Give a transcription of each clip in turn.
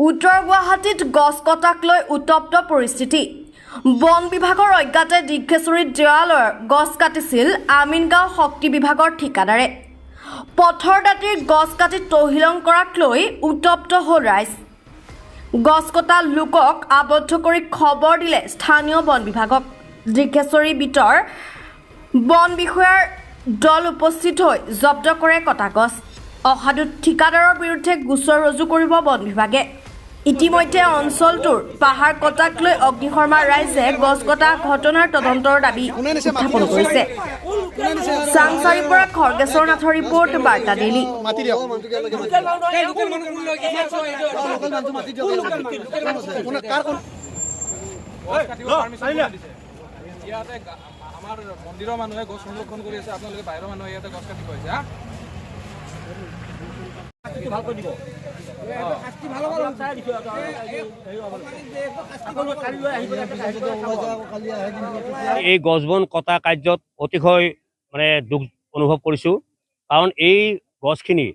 উত্তৰ গুৱাহাটীত গছ কটাক লৈ উত্তপ্ত পৰিস্থিতি। বন বিভাগৰ অজ্ঞাতে দীঘেশ্বৰীত দেৱালয়ৰ গছ কাটিছিল আমিনগাঁও শক্তি বিভাগৰ ঠিকাদাৰে। পথৰ দাঁতিৰ গছ কাটি তহিলং কৰাক লৈ উত্তপ্ত হ'ল ৰাইজ। গছ কটা লোকক আবদ্ধ কৰি খবৰ দিলে স্থানীয় বন বিভাগক। দীঘেশ্বৰী বিটৰ বন বিষয়াৰ দল উপস্থিত হৈ জব্দ কৰে কটা গছ। অসাধু ঠিকাদাৰৰ বিৰুদ্ধে গোচৰ ৰুজু কৰিব বন বিভাগে। ইতিমধ্যে অঞ্চলটোৰ পাহাৰ কটাক লৈ অগ্নিশৰ্মা ৰাইজে গছ কটা ঘটনাৰ তদন্তৰ দাবী উত্থাপন কৰিছে। চাংচাৰীৰ পৰা খৰ্গেশ্বৰ নাথৰ ৰিপৰ্ট, বাৰ্তা ডেইলী। আমাৰ মন্দিৰৰ মানুহে গছ সংৰক্ষণ কৰি আছে, আপোনালোকে বাহিৰৰ মানুহে ইয়াতে গছ কাটিব আহিছে। এই গছ বন কটা কাৰ্যত অতিশয় দুখ অনুভৱ কৰিছোঁ, কাৰণ এই গছখিনি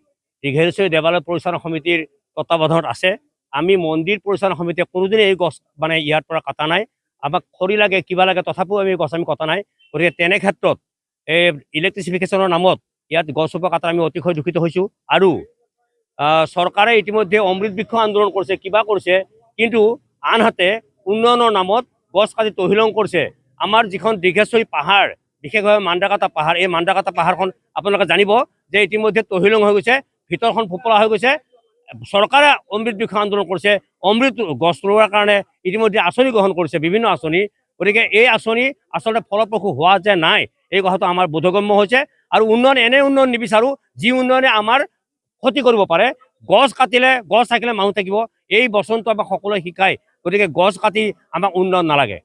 দীঘেশ্বৰী দেৱালয় পৰিচালনা সমিতিৰ তত্বাৱধানত আছে। আমি মন্দিৰ পৰিচালনা সমিতিয়ে কোনোদিনে এই গছ ইয়াৰ পৰা কটা নাই। আমাক খৰি লাগে, কিবা লাগে, তথাপিও আমি গছ কটা নাই। গতিকে তেনে ক্ষেত্ৰত এই ইলেক্ট্ৰিচিফিকেশ্যনৰ নামত ইয়াত গছজোপা কটা আমি অতিশয় দুখিত হৈছোঁ। আৰু চৰকাৰে ইতিমধ্যে অমৃত বৃক্ষ আন্দোলন কৰিছে, কিবা কৰিছে, কিন্তু আনহাতে উন্নয়নৰ নামত গছ কাটি তহিলং কৰিছে। আমাৰ যিখন দীঘেশ্বৰী পাহাৰ, বিশেষভাৱে মান্দাকাটা পাহাৰ, এই মান্দাকাটা পাহাৰখন আপোনালোকে জানিব যে ইতিমধ্যে তহিলং হৈ গৈছে, ভিতৰখন ফোপোলা হৈ গৈছে। চৰকাৰে অমৃত বৃক্ষ আন্দোলন কৰিছে, অমৃত গছ ৰোৱাৰ কাৰণে ইতিমধ্যে আঁচনি গ্ৰহণ কৰিছে, বিভিন্ন আঁচনি। গতিকে এই আঁচনি আচলতে ফলপ্ৰসূ হোৱা যে নাই, এই কথাটো আমাৰ বোধগম্য হৈছে। আৰু উন্নয়ন এনে উন্নয়ন নিবিচাৰোঁ যি উন্নয়নে আমাৰ ক্ষতি কৰিব পাৰে। গছ কাটিলে, গছ থাকিলে মানুহ থাকিব, এই বচনটো আমাক সকলোৱে শিকায়। গতিকে গছ কাটি আমাক উন্নয়ন নালাগে।